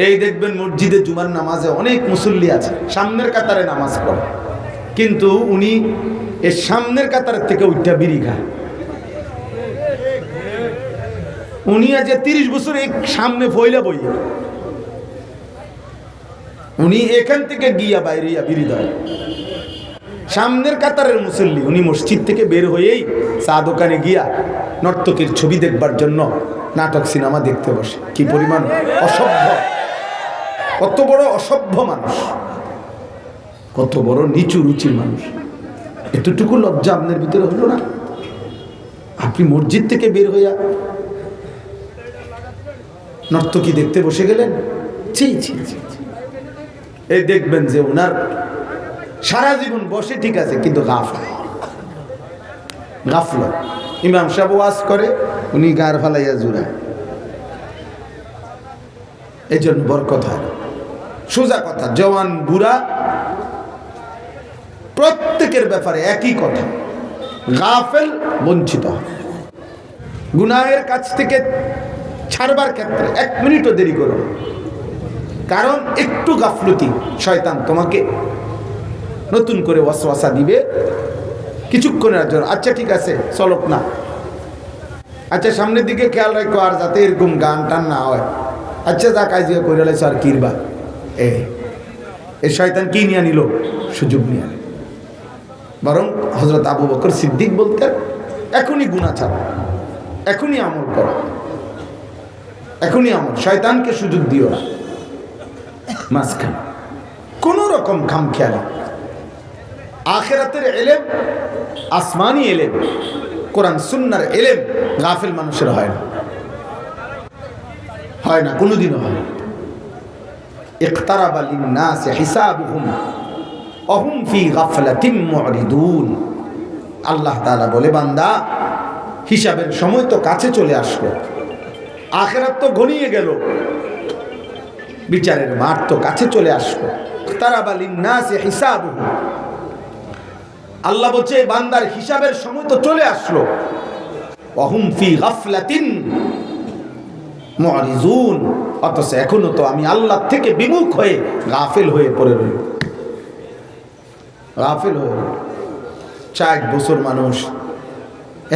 এই দেখবেন মসজিদে জুমার নামাজে অনেক মুসল্লি আছে, সামনের কাতারে নামাজ পড়ে, কিন্তু উনি এর সামনের কাতারের থেকে উঠা বিড়ি খায়। উনি আজ 30 বছর এই সামনে ফইলা বইয়া, উনি এখান থেকে গিয়া বাইরে বিড়ি দেয়। সামনের কাতারের মুসল্লি, উনি মসজিদ থেকে বের হয়েই চা দোকানে গিয়া নর্তকীর ছবি দেখবার জন্য নাটক সিনেমা দেখতে বসে। কি পরিমাণ অসভ্য, কত বড় অসভ্য মানুষ, কত বড় নিচু রুচির মানুষ। এতটুকু লজ্জা আপনার ভিতরে হলো না? আপনি মসজিদ থেকে বের হইয়া নর্তকী দেখতে বসে গেলেন। ছি ছি ছি। এই দেখবেন যে ওনার সারা জীবন বসে ঠিক আছে, কিন্তু গাফলা। ইমাম সাহেব ওয়াজ করে, উনি গার ফালাইয়া জুড়ায়। এই জন্য বরকত হয় না। সোজা কথা, জওয়ান বুড়া প্রত্যেকের ব্যাপারে একই কথা, গাফেল বঞ্চিত হয়। গুনাহের কাছ থেকে ছাড়বার ক্ষেত্রে 1 মিনিটও দেরি করো, কারণ একটু গাফলতি শয়তান তোমাকে নতুন করে ওয়াসওয়াসা দিবে কিছুক্ষণের জন্য। আচ্ছা ঠিক আছে, চলক না, আচ্ছা সামনের দিকে খেয়াল রাখো, আর যাতে এরকম গান টান না হয়। আচ্ছা যা কাজিয়া করে লাইছ আর কিরবা। এই শয়তান কি নিয়ে নিল? সুযোগ নিয়ে। বরং হযরত আবু বকর সিদ্দিক বলতেন, এখনই গুনাহ ছাড়ো, এখনই আমল করো, এখনই আমল, শয়তানকে সুযোগ দিও না। মাঝখানে কোন রকম খামখেয়ালি। আখিরাতের ইলম, আসমানি ইলম, কোরআন সুন্নাহর ইলম গাফিল মানুষের হয় না, হয় না, কোনোদিনও হয় না। ইকতারাবা লিন-নাস হিসাবুহুম ওয়া হুম ফি গাফলাতিন মুরিদুন। আল্লাহ তাআলা বলে, বান্দা হিসাবের সময় তো কাছে চলে আসলো, আখিরাত তো ঘনিয়ে গেল, বিচারের মাঠ তো কাছে চলে আসলো। ইকতারাবা লিন-নাস হিসাবুহুম, আল্লাহ বলছে বান্দার হিসাবের সময় তো চলে আসলো। ওয়া হুম ফি গাফলাতিন মুরিদুন, অথচ এখনো তো আমি আল্লাহ থেকে বিমুখ হয়ে গাফিল হয়ে পড়ে রইল, গাফিল হয়ে রইল। 60 বছর মানুষ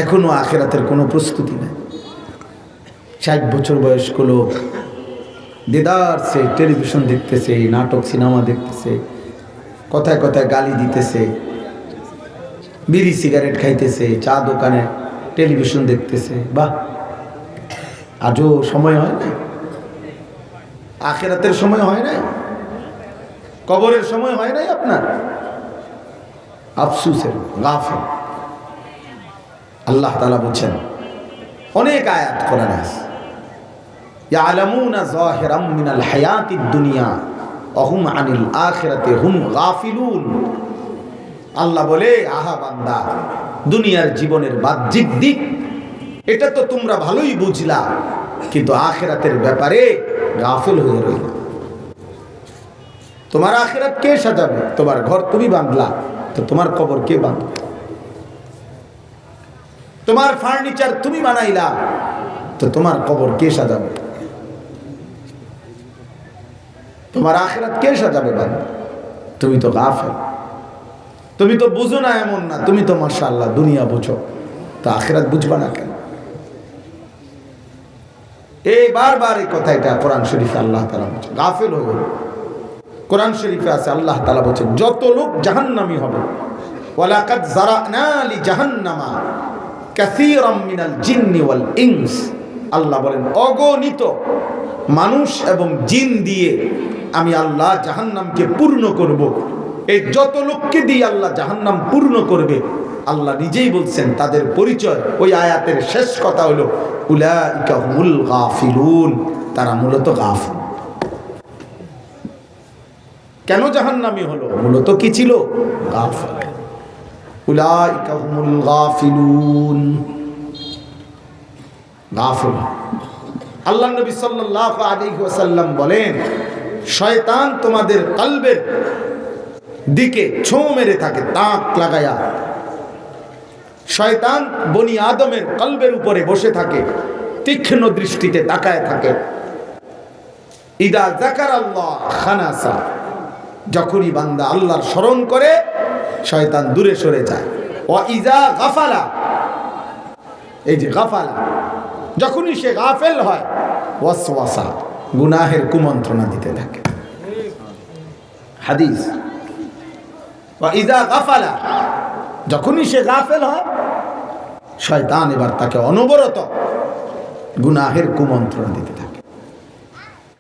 এখনো আখিরাতের কোনো প্রস্তুতি নেই। 60 বছর বয়স্ক লোক দেদার সে টেলিভিশন দেখতেছে, নাটক সিনেমা দেখতেছে, কথায় কথায় গালি দিতেছে, বিড়ি সিগারেট খাইতেছে, চা দোকানে টেলিভিশন দেখতেছে। বাহ, আজও সময় হয় না? আখিরাতের সময় হয় নাই? কবরের সময় হয় নাই আপনার? আফসুসের গাফিল। আল্লাহ তাআলা বলেন, অনেক আয়াত কোরআনে আছে, ইয়ালামুনা যাহিরাম মিনাল হায়াতিদ দুনিয়া ওয়া হুম আনিল আখিরাতি হুম গাফিলুন। আল্লাহ বলে, আহা বান্দা, দুনিয়ার জীবনের বাহ্যিক দিক এটা তো তোমরা ভালোই বুঝলা, কিন্তু আখিরাতের ব্যাপারে গাফিল হয়ে রইল। তোমার আখিরাত কে সাজাবে? তোমার ঘর তুমি বাঁধলা, তো তোমার কবর কে বাঁধবে? তোমার ফার্নিচার তুমি বানাইলা, তো তোমার কবর কে সাজাবে? তোমার আখিরাত কে সাজাবে বান্দা? তুমি তো গাফিল, তুমি তো বুঝো না। এমন না, তুমি তো মাশাআল্লাহ দুনিয়া বুঝো, তো আখিরাত বুঝবা না কেন? এই বারবার এই কথা, এটা কোরআন শরীফে আল্লাহ তাআলা বলেছেন, গাফিল হয়ে গেল। কোরআন শরীফে আছে, আল্লাহ তাআলা বলেছেন, যত লোক জাহান্নামী হবে, ওয়ালাকাদ যারানা লি জাহান্নামা কাসীরাম মিনাল জিন্নি ওয়াল ইনস। আল্লাহ বলেন, অগণিত মানুষ এবং জিন দিয়ে আমি আল্লাহ জাহান্নামকে পূর্ণ করব। এই যত লোককে দিয়ে আল্লাহ জাহান্নাম পূর্ণ করবে, আল্লাহ নিজেই বলছেন তাদের পরিচয়। ওই আয়াতের শেষ কথা হলো, উলাইকা হুমুল গাফিলুন, তারা মূলত গাফিল। কেন জাহান্নামী হলো? মূলত কি ছিল? গাফিল। উলাইকা হুমুল গাফিলুন, গাফিল। আল্লাহ নবী সাল্লাল্লাহু আলাইহি ওয়াসাল্লাম বলেন, শয়তান তোমাদের কলবের দিকে ছোঁ মেরে থাকে, তাক লাগায়া। শয়তান বনি আদমের কলবের উপরে বসে থাকে, তীক্ষ্ণ দৃষ্টিতে তাকায় থাকে। ইদা যাকারাল্লাহ খানাসা, যখনই বান্দা আল্লাহর স্মরণ করে শয়তান দূরে সরে যায়। ওয়া ইজা গাফালা, এই যে গাফালা, যখনই সে গাফেল হয়, ওয়াসওয়াসা, গুনাহের কুমন্ত্রণা দিতে থাকে। হাদিস, ওয়া ইজা গাফালা, যখনই সে গাফেল হয় শয়তান এবার তাকে অনবরত গুনাহের কুমন্ত্রণা দিতে থাকে।